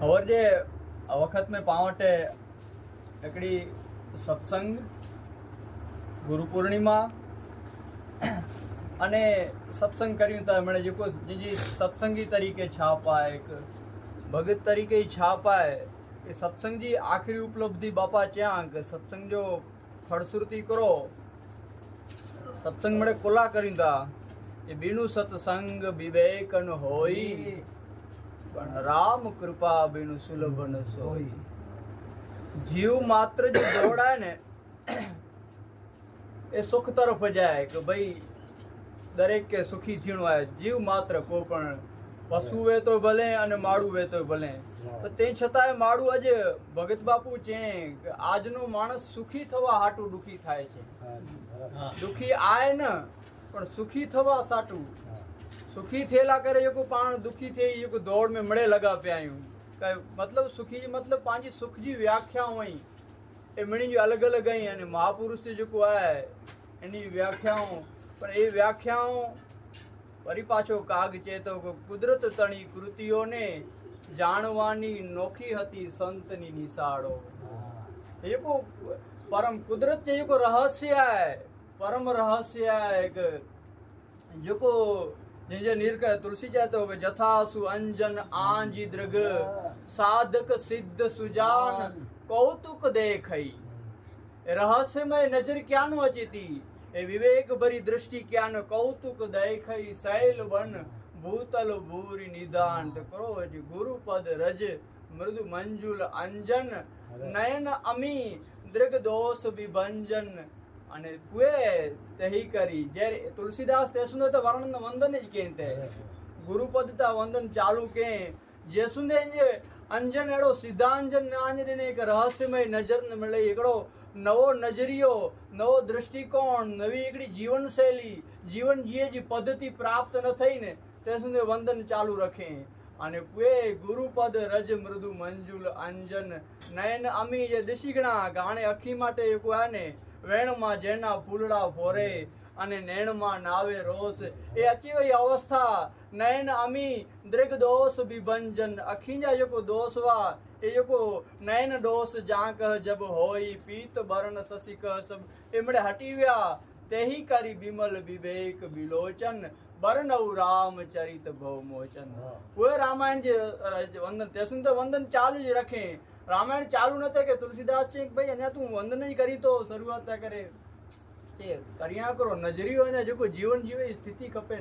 और जे वक़्त में पावटे हिकिड़ी सत्संग गुरु पूर्णिमा अने सत्संग कर्यूं था मैंने जेको जी सत्संगी तरीके छाप आहे एक भगत तरीके ही छाप आहे कि सत्संग जी आखिरी उपलब्धि बापा चयां कि सत्संग जो फलश्रुति करो सत्संग मणे कुला कर्यूं था कि बिनु सत्संग विवेक न होई पण राम कृपा बिनु सुलभ न सोई। जीव मात्र जो दौड़ाए ने ए सुख तरफ जाए कि भाई दरेक के सुखी थीणो आहे। जीव मात्र को पण पशु वे तो भले अने माड़ू वे तो भले तो ते छतांय माड़ू अज भगत बापू चए कि आजनो माणस सुखी थवा हाटू दुखी थाय छे। दुखी आए न पण सुखी थवा साटू सुखी थेला करे जेको पाण दुखी थे जेको दौड़ में मड़े लगा पिया आहियूं। मतलब सुखी जी मतलब पांजी सुख जी व्याख्याऊं आई ए मिणी जी अलग अलग आई अने महापुरुष जो जेको आहे एनी व्याख्याऊं पर ए व्याख्याऊं वरी पाछो काग चए तो कुदरत तणी कृतियों ने जाणवानी नोखी हती संतनी निसाड़ो। जेको परम कुदरत जे जेको रहस्य आहे परम रहस्य आहे जेको जिंजे नीरक तुलसी चएतो कि जथासु अंजन आंजी दृग साधक सिद्ध सुजान कौतुक देखई। रहस्यमय नजर क्या नो अचेती ए विवेक भरी दृष्टि क्या न कौतुक देखई। शैल वन भूतल भूरी निदान करो गुरु पद रज मृदु मंजुल अंजन नयन अमी दृग दोष विभंजन अने कुए तही करी जे तुलसीदास ते सुंदर तो वर्णन वंदन ज केते गुरुपद ता वंदन चालू के जे सुंदे जे अंजन एड़ो सिद्धांजन नांज ने एक रहस्यमय नजर न मिले एकड़ो नवो नजरियो नवो दृष्टिकोण नवी एकड़ी जीवन शैली जीवन जीए जी पद्धति प्राप्त न थई ने ते सुंदे वंदन चालू रखे अने कुए गुरुपद रज मृदु मंजुल अंजन नयन अमी जे दिशीगणा गाणे अखी माटे एको आहे ने वेण मां जेना फूलड़ा फोरे अने नैण मां नावे रोस ए अची वई अवस्था नयन अमी दृग दोष विभंजन अखिन जा जेको दोष वा ए जेको नयन दोष जांक जब होई पीत बरन ससिक सब एमड़े हटी विया तेही करी बिमल विवेक विलोचन बरनऊ राम चरित भव मोचन। उहे रामायण जे वंदन तेसुन तो वंदन चालू ज रखे रामायण चालू न थे कि तुलसीदास चई भाई अञा तू वंदन ही करी तो शुरुआत था करे ते करिया करो नजरियो अञा जेको जीवन जीवे स्थिति खपे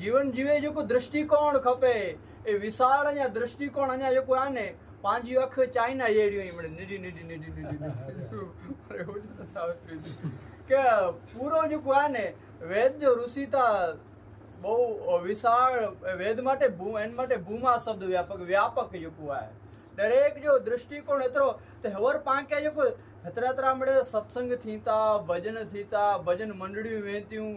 जीवन जीवे जेको दृष्टिकोण खपे ए विशाल अञा दृष्टिकोण अञा जेको आहे ने पांजी अख चाइना येड़ियो ही निडी निडी निडी निडी के पूरो जेको आहे ने वेद जो ऋषि था बहु विशाल वेद माटे एन माटे भूमा शब्द व्यापक व्यापक जेको आहे दरेक जो दृष्टिकोण एतरो ते हवर पाके जेको हेतरा मड़े सत्संग थीता भजन थीता भजन मंडलियूं वेंतियूं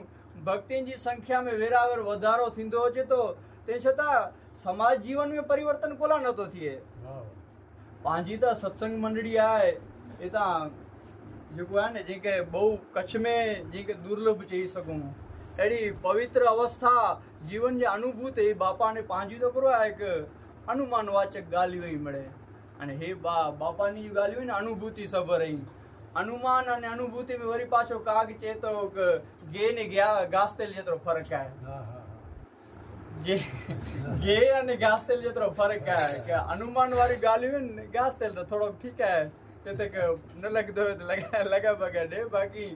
भक्तियुनि जी संख्या में वेरावर वधारो थींदो अचे तो ते छतां समाज जीवन में परिवर्तन कोला नथो थिए। पंहिंजी त सत्संग मंडली आहे हितां जेको आहे ने जेके बहु कच्छ में जेके दुर्लभ चई सघूं अहिड़ी पवित्र अवस्था जीवन जी अनुभूति बापा ने पंहिंजी तो करो आहे हिकु अनुमान वाचक ॻाल्हियूं ई मिले अने हे बापानी जी ॻाल्हियूं न अनुभूति सब रही अनुमान अने अनुभूति में वरी पाछो काग चए तो गे ने गास्तेल जेतिरो फ़र्क़ु आहे गे अने गास्तेल जेतिरो फ़र्क़ु आहे कि अनुमान वारी ॻाल्हियूं आहिनि गास्तेल त थोरो ठीकु आहे किथे के न लॻंदो त लॻा पॻा ॾे बाक़ी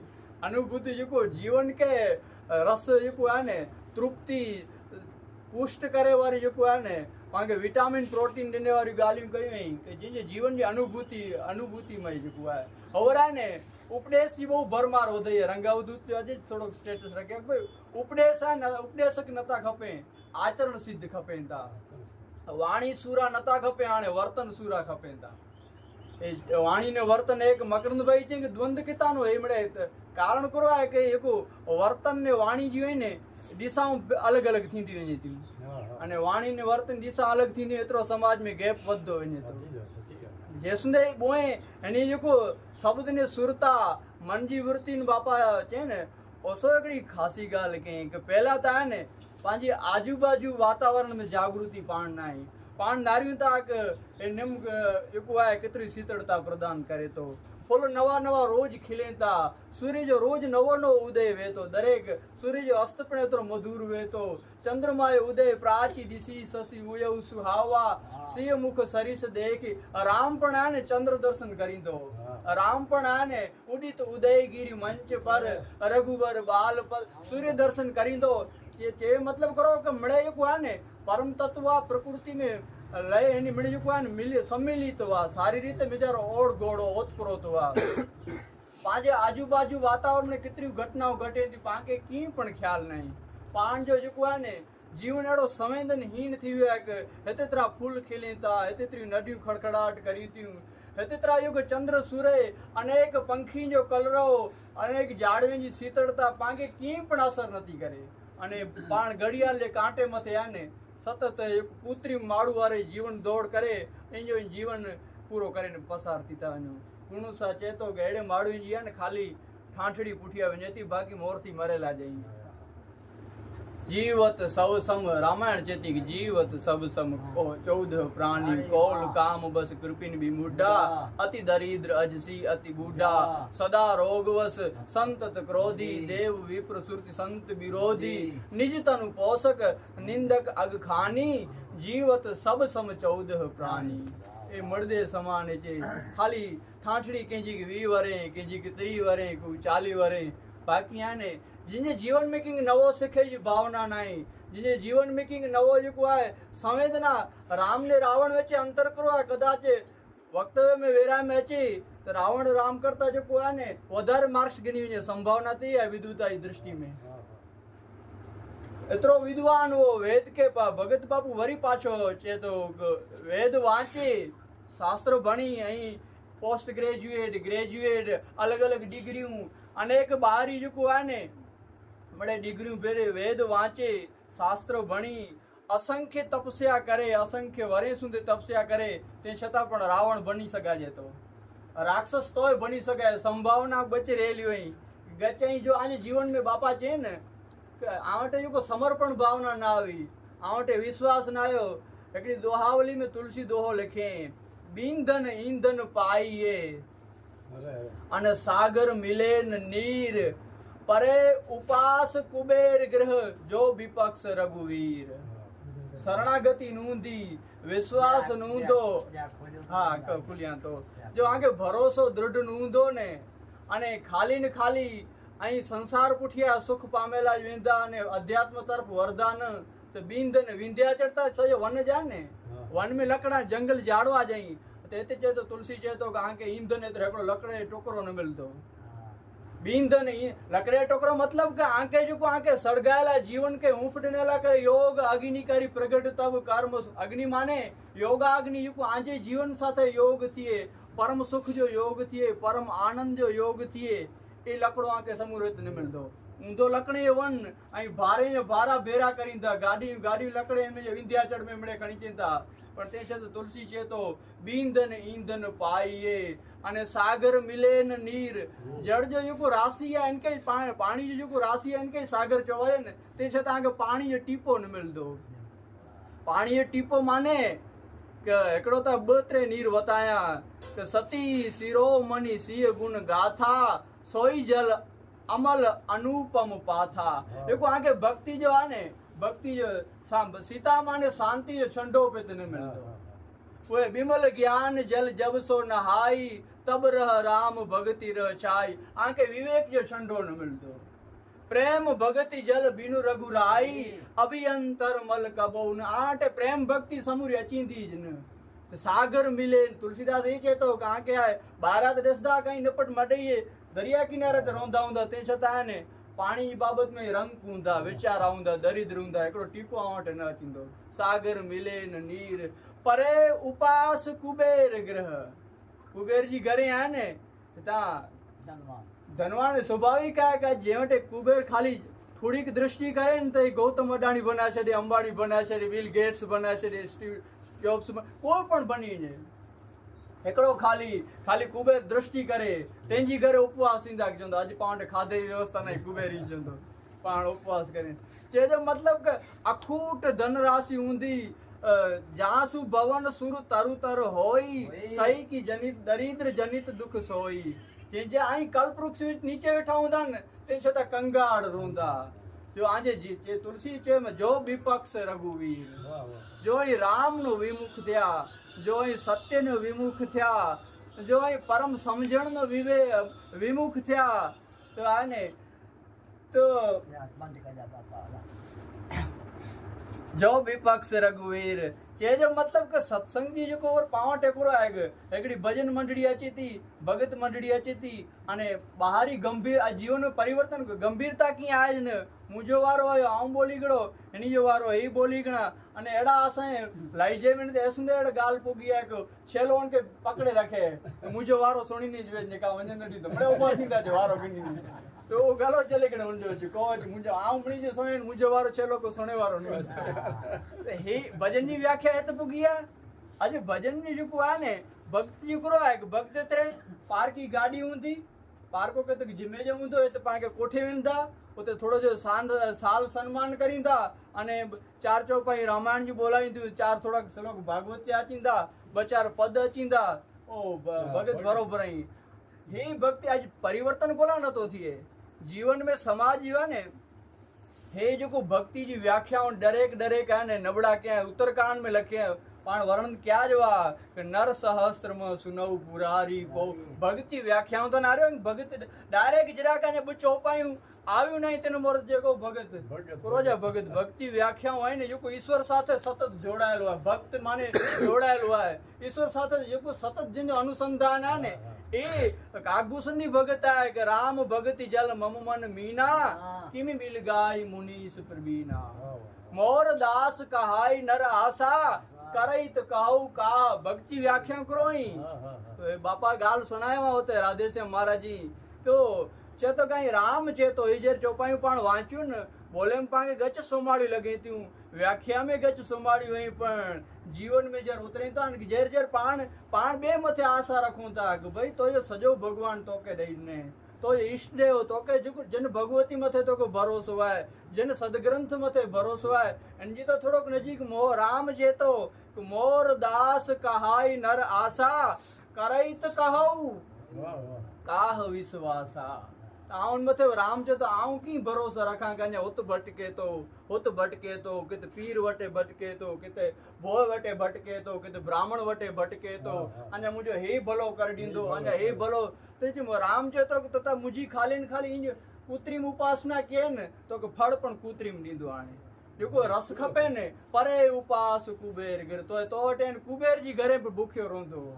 अनुभूति जेको जीवन के रस जेको आहे ने तृप्ति पुष्ट करे वारी जेको आहे ने पाण विटामिन प्रोटीन ॾिने वारी ॻाल्हियूं कयूं आहिनि कि जंहिंजे जीवन जी अनुभूतिमय जेको आहे और आहे ने उपदेश जी बहु भरमार वधई आहे रंगावधूत जो अॼु थोरो स्टेटस रखे भई उपदेश आहे न उपदेशक नथा खपे आचरण सिद्ध खपेनि था वाणी सूरा नथा खपे हाणे वर्तन सूरा खपेनि था वाणी ने वर्तन एक मकरंद भाई चई कि द्वंद कितानो हे मड़े कारण करो आहे कि जेको वर्तन ने वाणी जी ने दिशाऊं अलग अलग थींदी वञे थियूं अने वाणी ने वर्तन दिशा अलग थींदी एतिरो समाज में गैप वधंदो वञे थो जेसुंदे बोए हिन जेको शब्द ने सुरता मन जी वृत्ति बापा चए ने ओसो हिकिड़ी ख़ासी ॻाल्हि कई कि पहला त आहे ने पंहिंजे आजू बाजू वातावरण में जागृति पाण न आहे पाण नारियूं ताक निम जेको आहे केतिरी शीतलता प्रदान करे थो। फुल नवा नवा रोज खिले था। सूर्य जो रोज नवो नवो उदय वे थो। दरेक सूर्य जो अस्त पण एतिरो मधुर वे थो। चंद्रमा जो उदय प्राची दिसी ससी उयऊ सुहावा सिंह मुख सरिस देख। राम पण आहे ने चंद्र दर्शन करींदो। राम पण आहे ने उदित उदय गिरी मंच पर रघुवर बाल पर सूर्य दर्शन करींदो। ये मतलब करो कि मिड़े जेको आहे ने परम तत्व आहे प्रकृति में लय हिन मिड़े जेको आहे ने मिली सम्मिलित हुआ सारी रीते वीचारो ओड़ गोड़ो ओतप्रोत हुआ। पंहिंजे आजू बाजू वातावरण में केतिरियूं घटनाऊं घटे थी पाण खे कीअं पण ख्याल नहीं। पाण जो जेको आहे ने जीवन अहिड़ो संवेदनहीन थी वियो आहे कि हिते तरह फूल खिले था, हिते तरियूं नदियूं खड़खड़ाहट करी थियूं, हिते तरह जो चंद्र सूर्य अनेक पंखी जो कलरव अनेक झाड़ियुनि जी शीतलता पाण खे कीअं पण असर नथी करे। अने पाण घड़ियाल जे कांटे मथे आहे ने सतत पुत्री माड़ू वारे जीवन दौड़ करे पंहिंजो जीवन पूरो करे पसार थी था वञूं। गुणू सा चए थो कि अहिड़े माड़ू जी आहे न खाली ठाठड़ी पुठिया वञे थी बाक़ी मोर थी मरेला जाई। जीवत सब सम रामायण चेती कि जीवत सब सम को 14 प्राणी कोल काम बस कृपिन भी मुड्ढा अति दरिद्र अजसी अति बूढ़ा सदा रोगवश संतत क्रोधी देव विप्र सुरति संत विरोधी निज तनु पोषक निंदक अग खानी जीवत सब सम 14 प्राणी। ए मर्दे समान चे खाली ठाठड़ी कंहिंजी 20 वरे कंहिंजी 30 वरे को 40 वरे बाक़ी आने जिनके जीवन में कंहिं नवो सिखे जी भावना नहीं। जिनके जीवन में कंहिं नवो जेको आहे संवेदना राम ने रावण विच अंतर करो आहे कदाच वक्तव्य में वेरा में अचे तो रावण राम करता जेको आहे ने वधारे मार्क्स गिनी वञे संभावना थी आहे विदुता जी दृष्टि में। एतिरो विद्वान वो वेद के भगत बापू वरी पाछो चए थो वेद वांचे शास्त्र भणी ऐं पोस्ट ग्रेजुएट ग्रेजुएट अलग अलग डिग्रियूं अनेक ॿाहिरि जेको आहे ने बड़े डिग्रियूं भेरे वेद वांचे शास्त्र भणी असंख्य तपस्या करे असंख्य वरे सुधी तपस्या करे ते छतां पण रावण बनी सघाजे थो। राक्षस तोय बनी सघे संभावना बची रहेली हुई गचई जो आज जीवन में बापा चए न आवटे जेको समर्पण भावना ना आई आवटे विश्वास ना आयो। हिकिड़ी दोहावली में तुलसी दोहो लिखे बींधन ईंधन पाइए अन सागर मिले न नीर परे उपास कुबेर ग्रह जो विपक्ष रघुवीर। शरणागति नूंदी विश्वास नूंदो हाँ खुलिया तो जो आगे भरोसो दृढ़ नूंदो ने अने खाली न खाली ऐं संसार पुठिया सुख पामेला वेंदा ने अध्यात्म तरफ वरदान तो बींधन विंध्या चढ़ता सजो वन जा ने वन में लकड़ा जंगल जाड़वा जाई ते चए तो तुलसी चए तो आके ईंधन एतिरो हिकिड़ो लकड़े टोकरो न मिलंदो। बींधन लकड़े टोकरो मतलब के आंके जो आंके सड़गायला जीवन के ऊँफ ॾिनला करे योग अग्नि करी प्रगट तब कर्म अग्नि माने योगाग्नि जो आंजे जीवन साथे योग थिए परम सुख जो योग थिए परम आनंद जो योग थिए ए लकड़ो आंके समूरित न मिलंदो। ऊंधो लकड़े वन ऐं भारे जो भारा भेरा करींदा गाड़ी गाड़ी लकड़े में विंध्याचल में मिड़े खणी चईंदा पर ते छा तुलसी चए तो बींधन ईंधन पाइए अने सागर मिले न नीर। जड़ जो जेको राशि आहे इनके पाणी जो जेको राशि आहे इनके सागर चवाए न ते छा तव्हांखे पाणी जो टीपो न मिलंदो। पाणी जो टीपो माने कि हिकिड़ो त 2-3 नीर वताया कि सती शिरोमणि सिंह गुण गाथा सोई जल अमल अनुपम पाथा। जेको आगे भक्ति जो आहे ने भक्ति जो सीता माने शांति जो छंडो पे न मिलंदो। उहे विमल ज्ञान जल जब सो नहाई तब रह राम भगति रह छाई। आके विवेक जो छंडो न मिलंदो। प्रेम भगति जल बिनु रघुराई अभियंतर मल कबो न आटे प्रेम भक्ति समूरी अचींदी न सागर मिले। तुलसीदास ये चए तो आके आए ॿाहिरां त ॾिसंदा कहीं निपट मडईए दरिया किनारे ते रहंदा हूंदा ते छतां आहे ने पाणी जी बाबत में रंग हूंदा वीचारा हूंदा दरिद्र हूंदा हिकिड़ो टीपो वटि न अचींदो। सागर मिले न नीर परे उपास कुबेर ग्रह। कुबेर जी घरे आहे ने तव्हां धनवान स्वाभाविक आहे कि जंहिं वटि कुबेर खाली थोड़ी दृष्टि करे न त गौतम अडाणी बनाए छॾे अंबाणी बनाए छॾे बिल गेट्स बनाए छॾे स्टीव जॉब्स कोई पण बनी वञे हिकिड़ो खाली खाली कुबेर दृष्टि करे तंहिंजी घरे उपवास थींदा चवंदो अॼु पाण वटि खाधे जी व्यवस्था न कुबेर ई चवंदो पाण उपवास करे चए जो मतिलब कि अखूट धन राशि हूंदी जहाँ सु भवन सुर तरु तर होई सही की जनित दरिद्र जनित दुख सोई। जे आई कल्प वृक्ष नीचे वेठा हूंदा न ते छता कंगाड़ रोंदा। जो आजे जे तुलसी चे में जो विपक्ष रघुवीर जो ही राम नो विमुख थिया जो ही सत्य नो विमुख थिया जो ही परम समझण नो विमुख थिया। तो आने तो जो विपक्ष रघुवीर चे जो मतलब के सत्संग जी जो और पाव टेकुरो आएगा एकड़ी भजन मंडली अची थी भगत मंडली अची थी अने बाहरी गंभीर जीवन में परिवर्तन गंभीरता की आज न मुझो वारो आयो आऊं बोली गड़ो एनी जो वारो ही बोली गणा अने एड़ा असाए लाइजे में ते एसुंदे एड़ा गाल पुगी आ को छेलो उनके पकड़े रखे मुझो वारो सोनी नी जवे ने का वंजन नडी तो बड़े ऊपर थींदा जो वारो गिनी तो वो गालो चले गणे उनजो जो को मुझो आऊं मणी जो सोने मुझो वारो छेलो को सोने वारो नी तो हे भजन जी व्याख्या है तो पुगिया आज भजन जी जो आ ने भक्ति करो है भक्त तेरे पार की गाड़ी हुंदी पार को के जिम्मे जो हुंदो तो पाके कोठे वेंदा उते थोड़ो जो साल सम्मान करींदा अने चार चौपाई रामायण जी बोलाईंदी चार थोड़ा श्लोक भागवत अचींदा बचार पद अचींदा ओ भगत बरोबर ही हे भक्ति आज परिवर्तन कोला न तो थिए जीवन में समाज जीवा ने हे जो भक्ति जी व्याख्याओं डरेक है ने नबड़ा क्या उत्तरकांड में लखे पण वर्णन क्या जवा कि नर सहस्त्र में सुनऊ पुरारी को भक्ति व्याख्याओं तो ना रे भगत डायरेक्ट जरा का बुच चौपायूं આવ્યું નહીં તેનો મોર જેકો ભગત રોજા ભગત ભક્તિ વ્યાખ્યાઓ હોય ને જો કોઈ ઈશ્વર સાથે સતત જોડાયેલો હોય ભક્ત માને જોડાયેલો હોય ઈશ્વર સાથે જે કોઈ સતત જેનો અનુસંધાન આ ને એ કાગભૂષણ ની ભગત આ કે રામ ભગતિ જલ મમ મન મીના કિમી મિલ ગાય મુનીસ પ્રવીના મોર દાસ કહાય નર આશા करई तो कहू का भक्ति व्याख्या करोई तो बापा गाल सुनाया होते राधेश्याम महाराज जी तो चे तो कहीं राम चे तो इजर चौपाई पण वांच्यू न बोले में पाके गच सोमाड़ी लगी थी व्याख्या में गच सोमाड़ी वही पण जीवन में जर उतरी तो जर पाण बे मथे आशा रखूं था कि भाई तो ये सजो भगवान तो के दई ने तो इष्ट देव तो के जन भगवती मथे तो को भरोसो है जन सदग्रंथ मथे भरोसो है जी तो थोड़ोक नजीक मोह राम जे तो मोर दास कहाई नर आशा करईत कहऊ काह विश्वासा आउन मथे राम जो तो आऊं की भरोसा रखा कन्या उत भटके तो कित पीर वटे भटके तो किते भोय वटे भटके तो किते ब्राह्मण वटे भटके तो अने मुझे हे भलो कर दींदो अने हे भलो तेजी राम जो तो तथा मुझी खाली न खाली इन कुत्रीम उपासना के न तो के फल पण कुत्रीम दींदो आने जो रस खपे ने परे उपास कुबेर गिर तो टेन कुबेर जी घरे पे भूख्यो रोंदो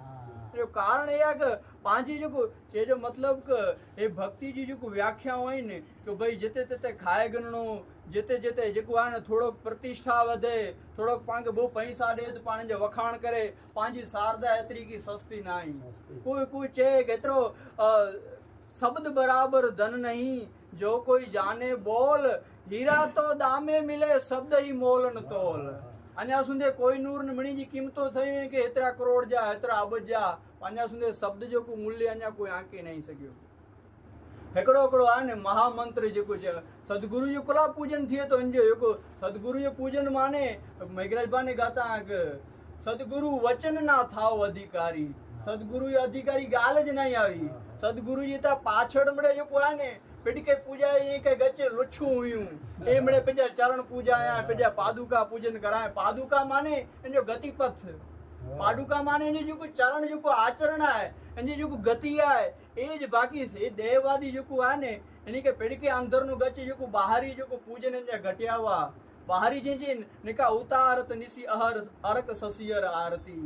जो कारण है कि पांची जो मतलब के ए भक्ति जी जो व्याख्या होई ने कि भाई जते तते खाए गणनो जते जते जो आ थोड़ो प्रतिष्ठा वधे थोड़ो पांके बहु पैसा दे तो पाण जो वखाण करे पांजी शारदा एतरी की सस्ती नाई कोई चे केतरो शब्द बराबर धन नहीं जो कोई जाने बोल हीरा तो दामे मिले शब्द ही मोल न तोल अन्या सुंदे कोई नूर न मणि जी कीमतो थई के एतरा करोड़ जा एतरा अबज जा अन्या सुंदे शब्द जो को मूल्य अन्या कोई आंके नहीं सकियो हेकड़ो कड़ो आ ने महामंत्र जो कुछ सदगुरु जो कला पूजन थिए तो अंजो जो सदगुरु जो पूजन माने मेघराज बा ने गाता के सदगुरु वचन ना थाओ अधिकारी सदगुरु अधिकारी गाल ज नहीं आई सदगुरु जी ता पाछड़ मड़े जो को ने पिडके पूजा ये के गचे लुच्छू हुयूं ए मड़े पिजा चरण पूजा या पिजा पादुका पूजन कराए पादुका माने इन जो गति पथ पादुका माने इन जो चरण जो आचरण है इन जो गति है ए ज बाकी से देववादी जो को आने इनी के पिडके अंदर नो गचे जो बाहरी जो पूजन इन घटियावा बाहरी जे निका उतारत निसी अहर अरक ससियर आरती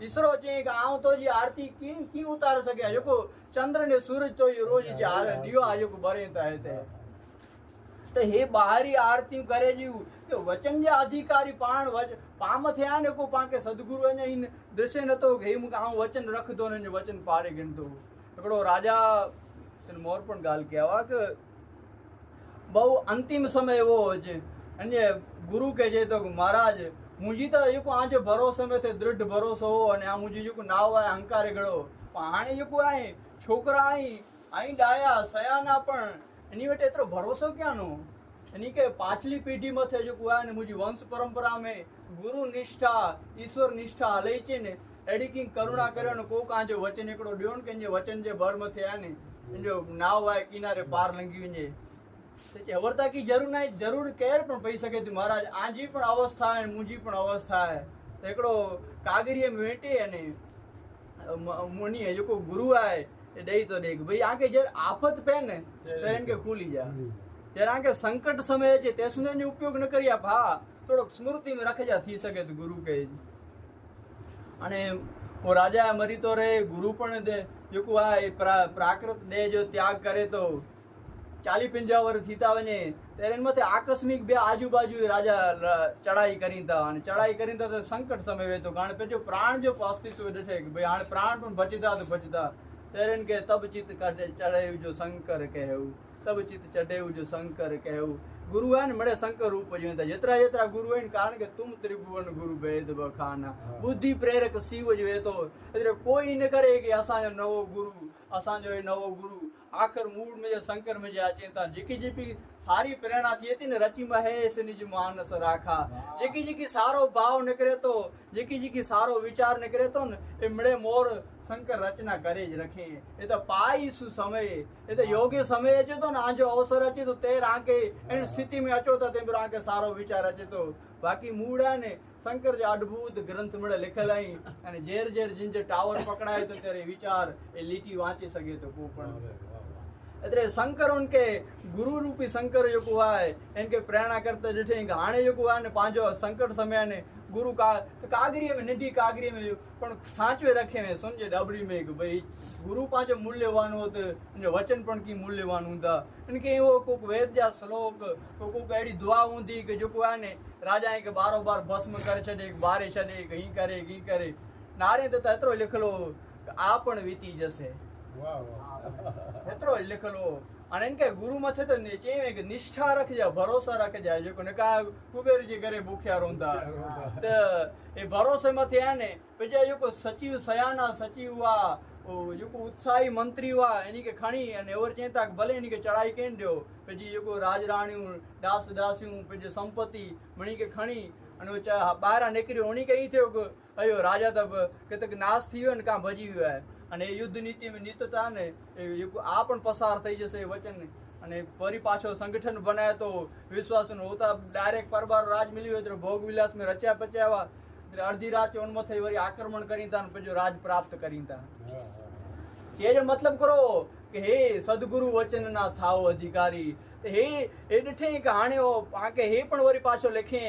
ईसरो चे कि आऊं तो जी आरती की उतार सके जो चंद्र ने सूरज तो ये रोज जी दियो आयो को बरे तो हे बाहरी आरती करे जी तो वचन जे अधिकारी पाण पाम थया ने को पाके सदगुरु ने इन दृश्य न तो हे मु आऊं वचन रख दो ने वचन पाड़े गिनतो एकड़ो राजा तन मोर पण गाल केवा के बहु अंतिम समय वो जे अन्य गुरु के जे तो महाराज मुझी तो जो आज भरोसे में थे दृढ़ भरोसो हो अने आ मुझी जो नाव है अहंकार गड़ो हाणे जो आए छोकरा आई डाया सयाना पण एनी वटे एतरो भरोसो क्या नो यानी के पाछली पीढ़ी में थे जो कुआ ने मुझी वंश परंपरा में गुरु निष्ठा ईश्वर निष्ठा हलई छे ने एडी की करुणा करे ने को का जो वचन एकड़ो दियो ने के जे वचन जे बर में थे ने जो नाव आए किनारे पार लंगी वने ते हवरता की जरूर नहीं जरूर केर पण पई सके थी महाराज आजी पण अवस्था है मुजी पण अवस्था है एकड़ो कागरिये में वेटे अने मुनि है जो को गुरु आए दई तो देख भाई आके जर आफत पे ने तो इनके खुली जा जर आके संकट समय छे ते सुने उपयोग न करिया भा थोड़ो स्मृति में रख जा थी सके तो गुरु के अने वो राजा मरी तो रे गुरु पण दे जो को आ प्राकृत दे जो त्याग करे तो 40-50 वर्ष थीता वने तेरे मथे आकस्मिक बे आजू-बाजू राजा चढ़ाई करी था अने चढ़ाई करी था तो संकट समय वे तो गाण पे जो प्राण जो अस्तित्व डठे भाई हाणे प्राण पण बचता तो बचता तेरे के तब चित काटे चढ़े जो शंकर कहू तब चित चढ़े जो शंकर कहू गुरु है मड़े शंकर रूप जो जतरा जतरा गुरु है कारण के तुम त्रिभुवन गुरु भेद बखाना बुद्धि प्रेरक शिव जो तो कोई न करे कि असा नवो गुरु असा जो नवो गुरु आखिर मूड में शंकर में जा चिंता जेकी जेकी सारी प्रेरणा थी थी ने रची महेश निज मानस राखा जेकी जेकी सारो भाव निकरे तो जेकी जेकी सारो विचार निकरे तो न मड़े मोर शंकर रचना करे ज रखे ये तो पाई सु समय ये तो योग्य समय अचे तो ना जो अवसर अचे तो तेर आके इन स्थिति में अचो तो तेर आके सारो विचार अचे तो बाकी मूड़ा ने शंकर जो अद्भुत ग्रंथ में लिखल आई अने जेर जेर जिन जे टावर पकड़ाए तो तेरे विचार ए लीटी वांची सके तो को पण એટલે શંકર उनके गुरु रूपी शंकर जो को है इनके प्रेरणा करते जठे हाणे जो को है ने पांचो संकट समय ने गुरु का कागरी में निधि कागरी में पण साचवे रखे में समझे डबरी में कि भाई गुरु पांचो मूल्यवान होत जो वचन पण की मूल्यवान हुंदा इनके वो कोक वेद जा श्लोक कोक एडी दुआ हुंदी कि जो को है ने राजा के बारो बार भस्म कर छडे बारे छडे कहीं करे नारे तो एतरो लिखलो आ पण वीती जसे एतरो लिखलो અને इनके गुरु मथे तो चेवे कि निष्ठा रख जा भरोसा रख जा जो ने का कुबेर जी करे भूख्या रोंदा तो ए भरोसे मथे आने पे जो को सचिव सयाना सचिव हुआ ओ जो को उत्साही मंत्री हुआ इनी के खणी अने और चिंता भले इनी के चढ़ाई केन दियो पे जी जो को राजराणियों दास दासियों पे जो संपत्ति मणी के खणी अने बाहर निकरियो उनी के ई थियो अयो राजा तब केतक नाश थियो ने का भजी हुआ है અને યુદ્ધ નીતિ में નીતતા ને આ પણ પસાર થઈ જશે વચન અને ફરી પાછો સંગઠન બનાય તો વિશ્વાસ નો હોતા ડાયરેક્ટ પરબાર રાજ મળ્યું એટલે ભોગ વિલાસ में રચ્યા પચ્યાવા એટલે અડધી રાત ઓન મથે વરી આક્રમણ કરીતા ને પછી રાજ પ્રાપ્ત કરીતા જે જો मतलब करो कि हे सदगुरु वचन ना थाओ अधिकारी हे ए ॾिठे कि हाणे ओ आके हे पण वरी पाछो लिखे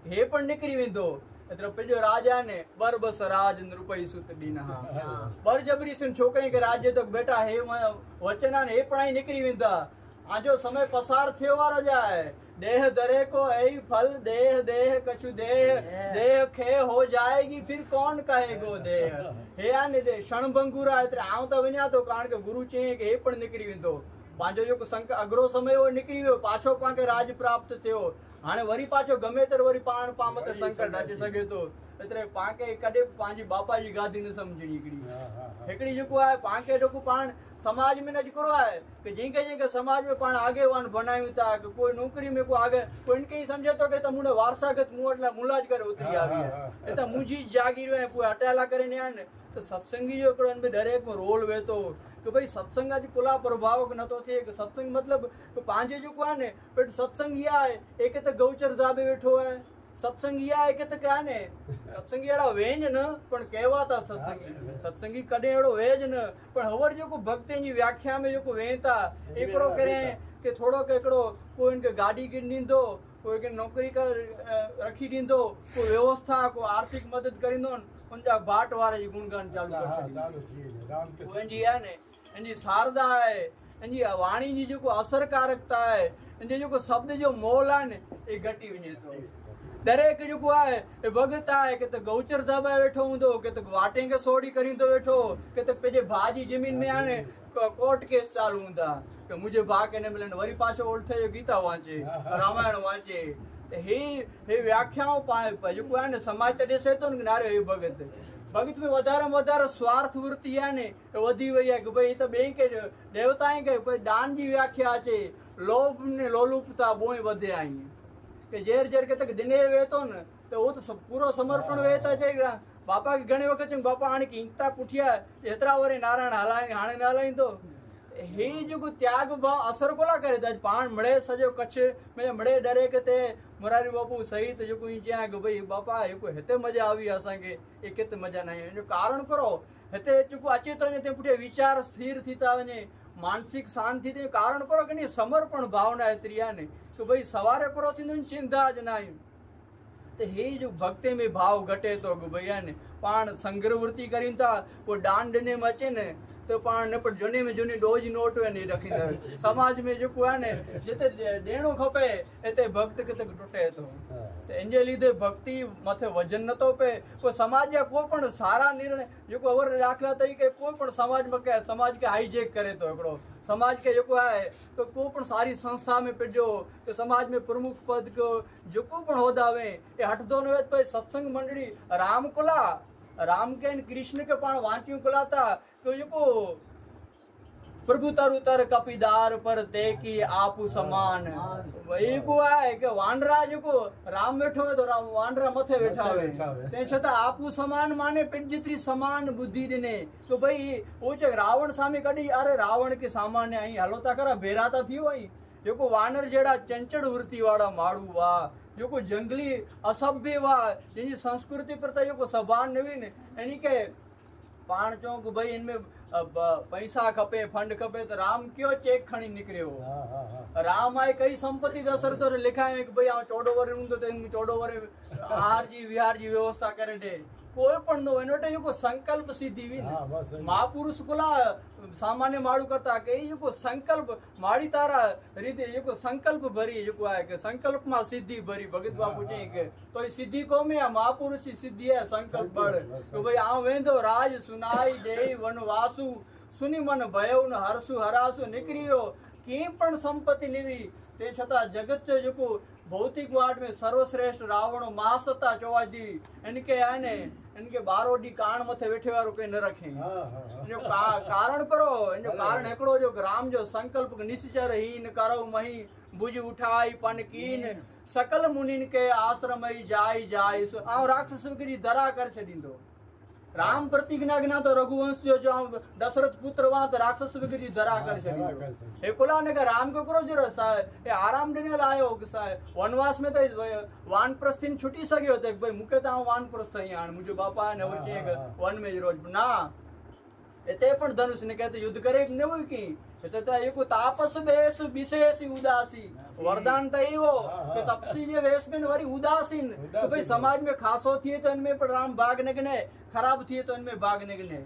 हे पण निकरी वेंदो जो राजा ने बरबस राज नृपई सुत दीनहा बरजबरी सुन छोकरी के राज्य तो बेटा हे वचना ने हे पढ़ाई निकरी विंदा आजो समय पसार थियो वारो जाए देह दरे को ऐ फल देह देह कछु देह देह खे हो जाएगी फिर कौन कहेगो देह हे आने दे क्षण भंगुरा एतरे आवता वन्या तो कारण के गुरु चे के हे पण निकरी विंदो पांचो जो संक अग्रो समय वो निकरी वियो पाछो पाके राज प्राप्त थियो हाणे वरी पाछो गमे तर वरी पाण पामत संकट अची सके तो एतरे पाके कदे पांजी बापाजी गादी न समझणी हिकड़ी हिकड़ी जो है पाके जो पाण समाज में न करो है कि जिनके समाज में पाण आगेवान बनायूं था कि कोई नौकरी में को आगे कोई इनके समझे तो के तमुने वारसागत मुअटला मुलाज करे उतरी आवी है ए त मुजी जागी रे कोई अटेला करे ने आने तो सत्संगी जो कड़न में दरेक में रोल वे तो कि भाई सत्संग आज कुला प्रभाव न तो थे कि सत्संग मतलब तो पांजे जो को ने बट सत्संग या है एक तो गौचर दाबे बैठो है सत्संग या है के तो क्या ने सत्संगी एड़ा वेज न पण कहवाता सत्संगी कदे एड़ो वेज न पण हवर जो को भक्ति जी व्याख्या में जो को वेता एकड़ो करे कि थोड़ो के एकड़ो कोई इनके गाड़ी गिन दींदो कोई के नौकरी का रखी दींदो को व्यवस्था को आर्थिक मदद करिंदो उनजा बाट वारे गुणगान चालू कर छडी कोई जी है ने इनजी शारदा है इनजी वाणी जी जो को असरकारकता है इनजे जो को शब्द जो मोल है ने ए घटी वने तो दरेक जो को है ए भगत है के तो गौचर दबा बैठो हुंदो के तो वाटे के सोड़ी करी तो बैठो के तो पेजे भाजी जमीन में आने कोर्ट केस चालू हुंदा के मुझे भा के ने मिलन वरी पाछो उल्थे गीता वांचे रामायण वांचे हे व्याख्याओं पाए जो को है ने समाज ते देसे तो नारे हे भगत भगत में वधारे स्वार्थ वृत्ति है ने वधी वही है कि भाई तो बैंक के देवताएं के दान की व्याख्या है लोभ ने लोलुपता बोई वधे आई के जेर जेर के तक दिने वेतो ने तो वो तो पूरो समर्पण वेता छे बापा की घणी वखत बापा हाणे कींता पुठिया एतरा वरे नारायण हलाय हाणे न हलाई तो हे जो त्याग भाव असर कोला करे त पाण मळे सजो कच्छ में मळे डरे के ते मोरारी बापू सहित जो कोई ज्या के भाई बापा एको हेते मजा आवी असा के एकेते मजा नहीं जो कारण करो हेते जो अचे तो ने पुठे विचार स्थिर थीता वने मानसिक शांति ते कारण करो के समर्पण भावना एतरिया ने तो भाई सवारे करो थी चिंता ज नहीं तो हे जो भक्ति में भाव घटे तो भैया ने पाण संग्रहवृत्ति करीन था वो दान देने में अचे ने तो पाण ने पर जने में जने डोज नोट वे नहीं रखी समाज में जो है ने जिते देणो खपे एते भक्त के तक टूटे तो एंजे लीधे भक्ति मथे वजन न तो पे को समाज या कोई पण सारा निर्णय जो अवर दाखला तरीके कोई पण समाज के हाईजेक करे तो एकड़ो समाज के जो है तो कोई पण सारी संस्था में पिजो तो समाज में प्रमुख पद को जो को पण होदावे ए हटदो न पे सत्संग मंडली राम के कृष्ण के पाण वांच्यू कुलाता तो जो को प्रभु तरु तर कपिदार पर ते की आपू समान वही को है कि वानरा जो को राम बैठो है तो राम वानरा मथे बैठावे ते छता आपू समान माने पिट जितरी समान बुद्धि दिने तो भाई वो च रावण सामे कडी अरे रावण के सामान्य आई हलोता करा भेराता थियो आई जो को वानर जेड़ा चंचल वृत्ति वाला माड़ू वा जो को जंगली असभ्य वा जिनी संस्कृति प्रति जो को सबान नवीन एनी के पाण चौक भाई इनमें पैसा खपे फंड खपे तो राम क्यों चेक खणी निकरे हो राम आए कई संपत्ति दशरथ तो लिखा है कि भाई आ 14 वर हूं तो 14 वर आहार जी विहार जी व्यवस्था करे दे कोई पण नो एनो जो संकल्प सिद्धि हुई ने महापुरुष कोला सामान्य माड़ू करता के जो संकल्प माड़ी तारा रीते जो संकल्प भरी जो है कि संकल्प में सिद्धि भरी भगत बापू जी के तो सिद्धि को में महापुरुष की सिद्धि है संकल्प बड़ तो भाई आ वेंदो राज सुनाई दे वनवासु सुनी मन भयो न हरसु हरासु निकरियो की पण संपत्ति लेवी ते छता जगत जो भौतिक वाट में सर्वश्रेष्ठ रावण महासत्ता चौवादी इनके बारोडी कान मथे बैठे वारो कोई न रखे जो कारण करो जो कारण एकड़ो जो राम जो संकल्प निश्चर हीन करो मही बुझ उठाई पन कीन सकल मुनिन के आश्रम जाई जाई आ राक्षस की दरा कर छदींदो राम प्रतिज्ञा गिना तो रघुवंश जो दशरथ पुत्र वहां तो राक्षस विग्री दरा कर छदींदो एकोला ने का राम को करो जरा सा ए आराम देने लायो कि सा वनवास में तो वानप्रस्थीन छुटी सके तो भाई मुके ता वानप्रस्थ आण मुझे बापा ने वचे वन में रोज ना एते पण धनुष ने कहते युद्ध करे ने हुई की एते एको तापस वेश विशेष उदासी वरदान तई वो कि तपसी जे वेश में वरी उदासीन तो भाई समाज में खासो थिए तो इनमें पर राम भाग निगने खराब थिए तो इनमें भाग निगने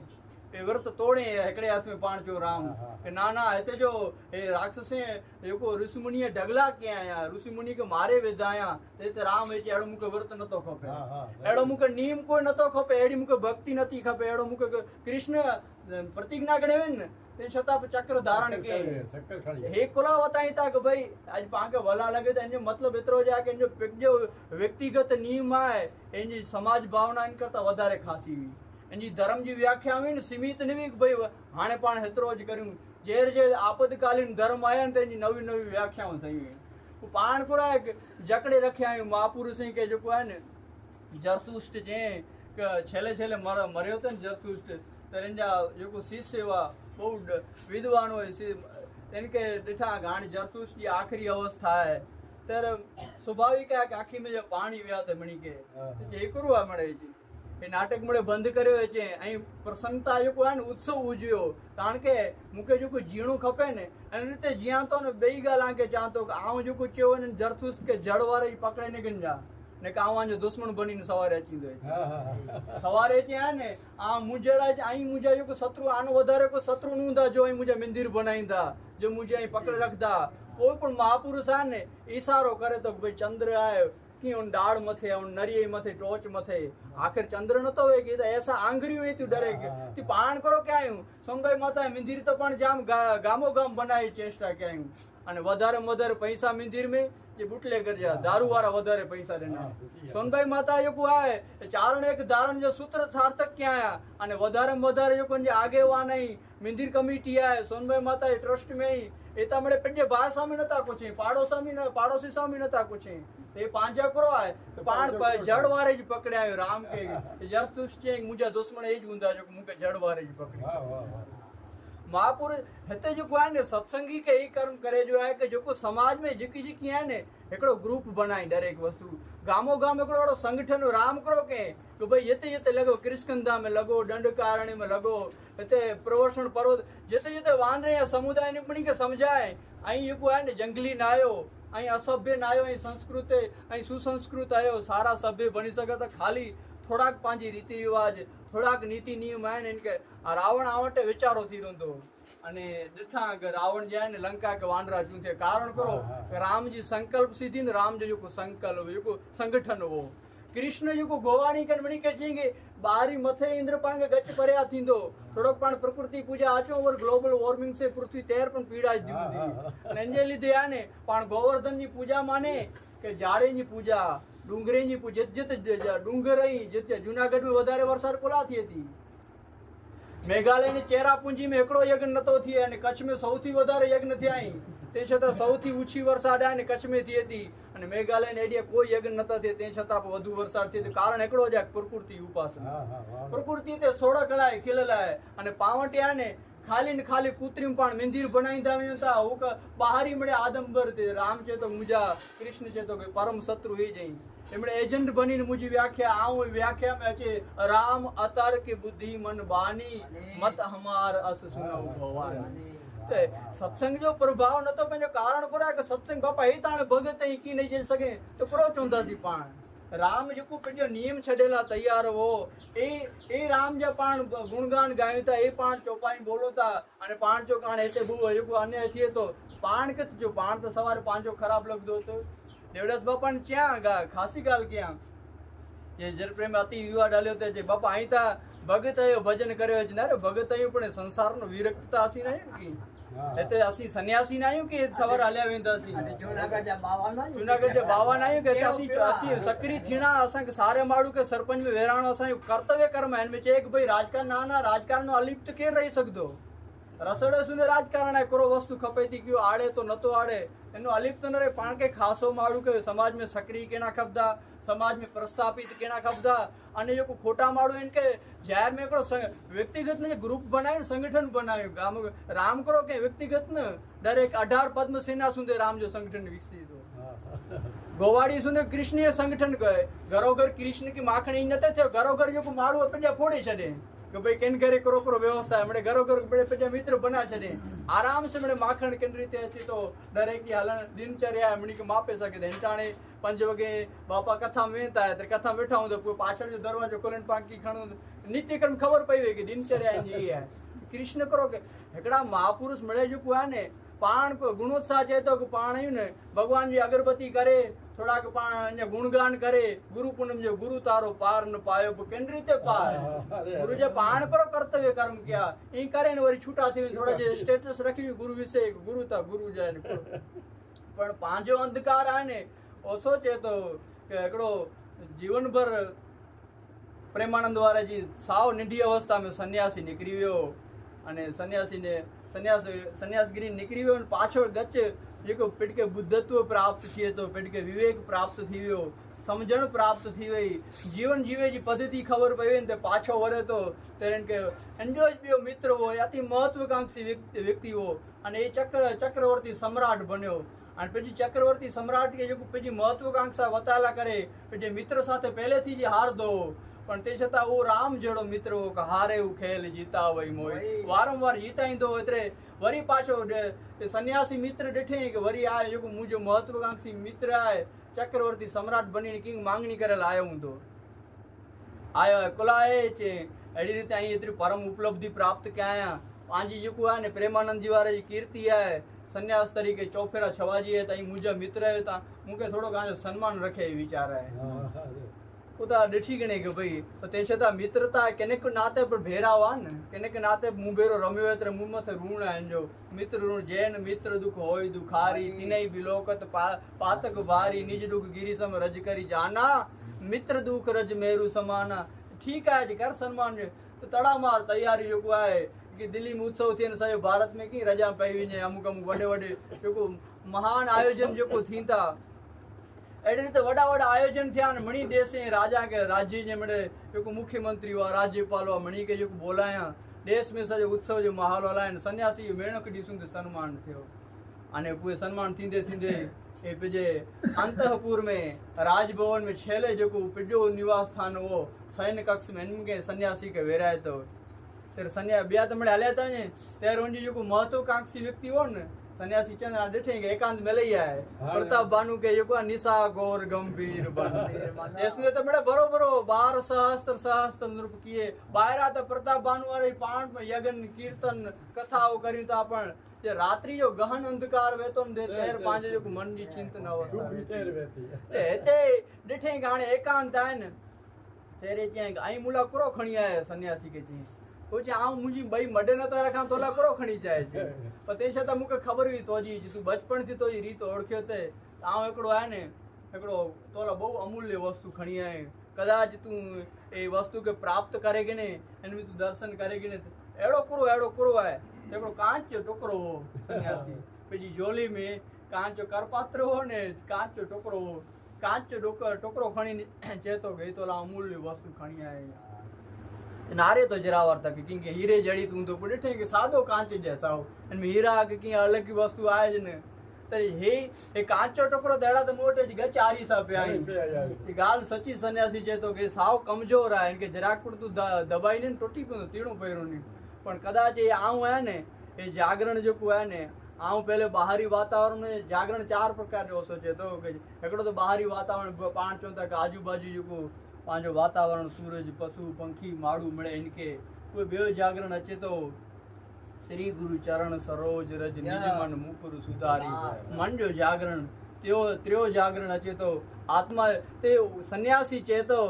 पे व्रत तोड़े एकड़े हाथ में पाण चो राम के नाना एते जो ए राक्षसे एको ऋषि मुनि ढगला के आया ऋषि मुनि के मारे वेदाया ते राम ए एड़ो मुके व्रत न तो खपे एड़ो मुके नियम कोई न तो खपे एड़ी मुके भक्ति नती खपे एड़ो मुके कृष्ण प्रतिज्ञा गणेन ते छता पे चक्र धारण के हे कोला बताई था कि भाई आज पाके वला लगे तो इनजो मतलब एतरो जा के इनजो जो व्यक्तिगत नियम है इनजी समाज भावना इन करता वधारे खासी हुई इनजी धर्म जी व्याख्या हुई सीमित नहीं भाई हाणे पाण हेतरो ज करूं जेर जे आपतकालीन धर्म आया ने इनजी नवी नवी व्याख्याओं थई हुई पाण कोरा जकड़े रखया आहियूं महापुरुष के जो है ने जरतुष्ट जे छेले छेले मर्यो तो जरतुष्ट तरंजा जो शिष्य हुआ बहुत विद्वान हो इनके दिठा गाण जरतुष्ट की आखिरी अवस्था है तर स्वाभाविक है कि आखी में जो पानी व्या थे मणी के जे करू मळे जी ए नाटक मळे बंद कर्यो छे अहीं प्रसन्नता जो है उत्सव उजयो कारण के मुके जो जीणो खपे ने एन रीते जिया तो ने बेई गाल के चाहतो आऊं जो चयो ने जरतुष्ट के जड़वारे पकड़े ने गन जा ने कावा जो दुश्मन बनी ने सवारे अचींदो सवारे चे ने आ मुजेड़ा आई मुजे जो शत्रु आनो वधारे को शत्रु नुंदा जो मुझे मंदिर बनाईंदा जो मुझे आई पकड़ रखदा कोई पण महापुरुष आ ने इशारो करे तो भाई चंद्र आए कि उन डाड़ मथे उन नरिये मथे टोच मथे आखिर चंद्र न तो कि ऐसा आंगरी हुई तू डरे कि पाण करो क्या आयु सोमबाई माता मंदिर तो पण जाम गामो गाम बनाई चेष्टा क्या आयु અને વધારે વધારે પૈસા મંદિર में જે બુટલેગર जा दारू वाला વધારે પૈસા દેના સોનભાઈ માતા जो आए चारण एक धारण जो सूत्र सार्थक क्या आया અને વધારે વધારે जो कोन आगे वा नहीं मंदिर कमेटी आए सोनभाई माता ट्रस्ट में ही એ તમણે પેજે ભાઈ સામે નતા કોચી પાડોશી સામે નતા કોચી એ પાંજા કરો આય પાણ જડ વારે જ પકડ્યા રામ કે જરતુષ કે મુજા દુશ્મન એ જ ઊંધા જો મુકે જડ વારે જ પકડી महापुरुष हिते जेको आहे न सत्संगी के ई कर्म करे जो आहे कि जेको समाज में जिकी जिकी आहे न हिकिड़ो ग्रुप बनाई दरेक वस्तु गामो गाम हिकिड़ो अहिड़ो संगठन राम करो के भाई हिते हिते लॻो कृष्णकंदा में लॻो दंडकारणी में लॻो हिते प्रवर्षण पर्वत जिते जिते वानरे या समुदाय निपुणी खे सम्झाए ऐं जेको आहे न जंगली न आयो ऐं असभ्य न आयो ऐं संस्कृत ऐं सुसंस्कृत आयो सारा सभ्य बनी सघे त ख़ाली થોડાક પાંજી રીતિ રિવાજ થોડાક નીતિ નિયમ આहिनि इनके रावण आवटे विचारो थी रहंदो अने ॾिठा कि रावण जे आहे न लंका के वानरा चूं थिए कारण करो राम जी संकल्प सीधी न राम जो जेको संकल्प जेको संगठन हो कृष्ण जेको गोवाणी कन मणी के चेंगे बाहरी मथे इंद्र पाण के गच परया थींदो थोड़ोक पाण प्रकृति पूजा आचो और ग्लोबल वार्मिंग से पृथ्वी तेर पण पीड़ा दी अंजे लीधे आ ने पाण गोवर्धन जी पूजा माने के जाड़े जी पूजा डूंगरे जी पूजा जित डूंगर जित जूनागढ़ में वधारे वरसाद कोला थी थी मेघालय ने चेरापूंजी में एकड़ो यज्ञ नतो थिए अने कच्छ में सौथी वधारे यज्ञ थिया ते छतां सौथी ऊंची वरसाद आहे ने कच्छ में थिए थी अने मेघालय ने एडिया कोई यज्ञ नता थिए ते छतां वधु वरसाद थिए कारण एकड़ो ज प्रकृति उपासना प्रकृति ते सोड़ा कळाए खिलल आहे अने पावटी आहे ने खाली न खाली कृत्रिम पाण मंदिर बनाईंदा वञनि था हू ॿाहिरि मिड़े आदमबर ते राम चए थो मुंहिंजा कृष्ण चए थो कि परम शत्रु ही जई एमड़े एजेंट बनी मुंहिंजी व्याख्या आऊं व्याख्या में अचे राम अतर्क बुद्धि मन बानी मत हमार अस सुनो भवानी ते सत्संग जो प्रभाव न तो पंहिंजो कारण करो कि सत्संग बापा ही ताण भगत ही की नहीं चई सघे तो करो चवंदासीं पाण राम जेको पंहिंजो नियम छॾेला तैयार हो ए राम जा पाण गुणगान गायूं था ए पाण चौपाई बोलो था अने पाण जो काण हिते बुओ जेको अन्याय थिए थो पाण किथे जो पाण त सवार पंहिंजो ख़राब लॻंदो तो देवदास बापा ने च्या खासी ॻाल्हि कयां ये जर प्रेम अति विवाह डाल्यो ते जे बापा आई था भगत आयो भजन कर्यो ज ना रे भगत आयो पण संसार नो विरक्त त आसी नहीं की हिते असी सन्यासी ना आहियूं कि सवार हलिया वेंदासीं जूनागढ़ जा बावा ना आहियूं कि असी सक्री थीणा असांखे सारे माण्हू के सरपंच में वेराणो असांजो कर्तव्य कर्म आहिनि में चए कि भई राजकारण ना राजकारण में अलिप्त केरु रही सघंदो रसोड़े सुंदर राजकारण आहे करो वस्तु खपे थी कयो आड़े तो नथो आड़े एनो अलिप्त न रहे पाण के खासो माण्हू के समाज में सक्रिय केना खपदा समाज में प्रस्थापित केना खपदा अने जेको खोटा माण्हू आहिनि के ज़ाहिर में हिकिड़ो व्यक्तिगत ने ग्रुप बनायो संगठन बनायो गाम राम करो के व्यक्तिगत न डायरेक्ट 18 पद्म सेना सुंदर राम जो संगठन विकसित हो गोवाड़ी सुंदर कृष्णीय संगठन कहे घरोघर कृष्ण की माखणी न थियो घरोघर जेको माण्हू पंहिंजा फोड़े छॾे कि भाई किन करे करो करो व्यवस्था है घरो घर पंहिंजा मित्र बना छॾे आराम से मेरे माखण किन रीते अचे तो डायरेक्ट हलन दिनचर्या है के मापे सके हिंटाणे 5 वगे बापा कथा में था कथा वेठा हूं तो पाछड़ जो दरवाजो खोलन पांकी खणो नित्यक्रम खबर पई वे कि दिनचर्या जी है कृष्ण करो के हिकड़ा महापुरुष मिले जो है ने पाण को गुणोत्साह चए तो कि पाण आहियूं न भगवान जी अगरबत्ती करे थोड़ा के पाण अञा गुणगान करे गुरु पूनम जो गुरु तारो पार न पायो किन रीते पार गुरु जे पाण करो कर्तव्य कर्म किया ई करे न वरी छूटा थी थोड़ा जे स्टेटस रखी गुरु विषय गुरु ता गुरु जाए पण पांजो अंधकार आहे ने ओ सोचे तो के एकड़ो जीवन भर प्रेमानंद वारा जी साव निंढी अवस्था में सन्यासी निकरी वियो अने सन्यासी ने सन्यासगिरी निकरी वियो पाछो गच जेको पिटके बुद्धत्व प्राप्त थिए तो पिटके विवेक प्राप्त थी वियो समझण प्राप्त थी वई जीवन जीवे जी पद्धति खबर पई वई ते पाछो वरे तो तेरन के एंजॉय पियो मित्र हो अति महत्वाकांक्षी व्यक्ति हो अने ए चक्रवर्ती सम्राट बन्यो अने पंहिंजी चक्रवर्ती सम्राट के जेको पंहिंजी महत्वाकांक्षा वताला करे पंहिंजे मित्र साथे पहले थी जी हारदो पण ते छतां उहो राम जहिड़ो मित्र हो कि हारे हू खेल जीता वई मोई वारंवार जीताईंदो एतिरे वरी पाछो सन्यासी मित्र ॾिठे कि वरी आहे जेको मुंहिंजो महत्वाकांक्षी मित्र आहे चक्रवर्ती सम्राट बनी किंग मांगणी करे आयो हूंदो आयो आहे कुलाए चे अहिड़ी रीते आई एतिरी परम उपलब्धि प्राप्त कया आहियां पंहिंजी जेको आहे न प्रेमानंद जी वारे जी कीर्ति आहे सन्यास तरीके चौफेरा छवाजी है ताई मुंहिंजा मित्र है ता मूंखे थोरो कांजो सम्मान रखे वीचार आहे उता ॾिठी गणे कि भई ते छतां मित्रता किनक नाते पर भेरा हुआ न किनक नाते मूं भेरो रमियो एतिरे मूं मथे ऋण आहिनि जो मित्र ऋण जैन मित्र दुख होई दुखारी तिनई बिलोकत पातक भारी निज दुख गिरी सम रज करी जाना मित्र दुख रज मेरू समाना ठीक आहे जी कर सम्मान तो तड़ा मार तैयारी जेको आहे कि दिल्ली में उत्सव थी सॼो भारत में की रजा पई वञे अमुक अमुक वॾे वॾे जेको महान आयोजन जेको थींदा अहिड़ी रीते वॾा वॾा आयोजन थिया आहिनि मणी देश जे राजा खे राज्य जे मिड़े जेको मुख्यमंत्री हुआ राज्यपाल हुआ मणी खे जेको बोलायां देश में सॼो उत्सव जो माहौल हलाइनि सन्यासी मेणक ॾिसूं त सन्मान थियो अने पोइ सन्मान थींदे थींदे ए पंहिंजे अंतपुर में राजभवन में छेले जेको पिजो निवास स्थान हुओ शयन कक्ष में हिन खे सन्यासी खे वेराए थो ત્યારે સન્યા ॿिया त मिड़े हलिया था वञे ત્યારે हुनजो जेको महत्वाकांक्षी व्यक्ति हो न सन्यासी चवंदा ॾिठे कि एकांत मिलई आहे प्रताप बानू के जेको आहे निसा गौर गंभीर इसमें त मिड़े बरोबरो 12 सहस्त्र सहस्त्र नृप किए ॿाहिरां त प्रताप बानू वारे पाण में यज्ञ कीर्तन कथाओं करियूं था पण जे रात्रि जो गहन अंधकार वेतो दे तेर पंहिंजे जेको मन जी चिंतन अवस्था हिते ॾिठे कि हाणे एकांत आहे न तेरे चई आई मुला करो खणी आया सन्यासी के चई वो चे आऊं मुंहिंजी ॿई मॾे न था रखां तोला करो खणी चाहे पर तंहिं छा त मूंखे ख़बर हुई तुंहिंजी तूं बचपन थी तुंहिंजी रीत ओळखियो ते आऊं हिकिड़ो आहे न हिकिड़ो तोला बहु अमूल्य वस्तु खणी आए कदाच तूं ए वस्तु खे प्राप्त करेगी ने हिन में तूं दर्शन करेगी ने अहिड़ो कुरो आहे हिकिड़ो कांच जो टुकड़ो हो सन्यासी पंहिंजी झोली में कांच जो करपात्र हो ने कांच जो टुकड़ो हो कांच जो टुकड़ो खणी चए थो कि तोला अमूल्य वस्तु खणी आए नारे तो जरावर तक क्योंकि हीरे जड़ी तू तो ॾिठे कि सादो कांच जैसा हो इनमें हीरा की कीअं अलॻि वस्तु आहे जन त हे कांच जो टुकड़ो त अहिड़ा त मूं वटि गच आरी सां पिया आहिनि ॻाल्हि सची सन्यासी चए थो कि साव कमज़ोर आहे हिनखे जराकुड़ तूं दबाई न टुटी पवंदो तीणो पहिरियों नी पण कदाच हे आऊं आहे न हे जागरण जेको आहे न आऊं पहले बाहरी वातावरण में जागरण 4 प्रकार जो सोचे थो कि हिकिड़ो त बाहरी वातावरण पाण चवनि था कि आजू बाजू जेको पंहिंजो वातावरण सूरज पशु पंखी माड़ू मिड़े इनके कोई ॿियो जागरण अचे थो श्री गुरु चरण सरोज रज निज मन मुकुर सुधारी मन जो जागरण त्रियो जागरण अचे थो आत्मा ते सन्यासी चए थो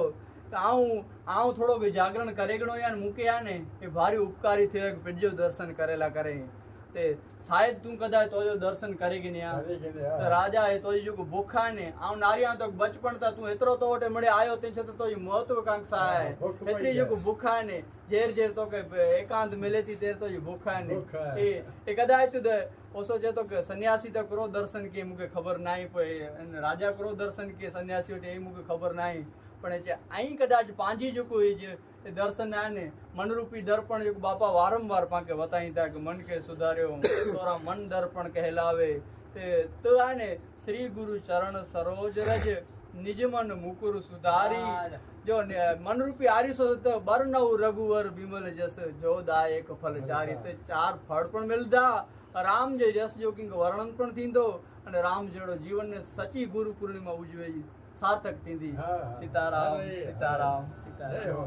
आऊं थोड़ो बि जागरण करेगणो या मूंखे आहे न हे भारी उपकारी थियो कि पिजो दर्शन करेला करे ते शायद तू कदाच तुंहिंजो दर्शन करेगी न त राजा है तुंहिंजी जेको बुख आहे न आऊं नारियां तो बचपन त तूं एतिरो तो वटि मिड़े आयो तंहिं छा त तुंहिंजी महत्वाकांक्षा आहे एतिरी जेको बुख आहे न जेर तोखे एकांत मिले थी तेर तुंहिंजी बुख आहे न हे कदाच तूं त सोचे थो कि सन्यासी त करो दर्शन किए मूंखे ख़बर न आहे पोइ राजा करो दर्शन किए सन्यासी वटि मूंखे ख़बर न आहे पण ऐं कदाच पंहिंजी जेको दर्शन आहे न मन रूपी दर्पण जेको बापा वारंवार पाण खे बताई था कि मन खे सुधारियो तोरा मन दर्पण कहलावे तो आहे न श्री गुरु चरण सरोज रज निज मन मुकुर सुधारी जो मन रूपी आरिसो त बर नव रघुवर बिमल जस जो दायक फल चारी त 4 फल पण मिलदा राम जे जस जो किंग वर्णन पण थींदो अने राम जहिड़ो जीवन में सची गुरु पूर्णिमा उजवे सार्थक थींदी सीताराम सीताराम सीताराम।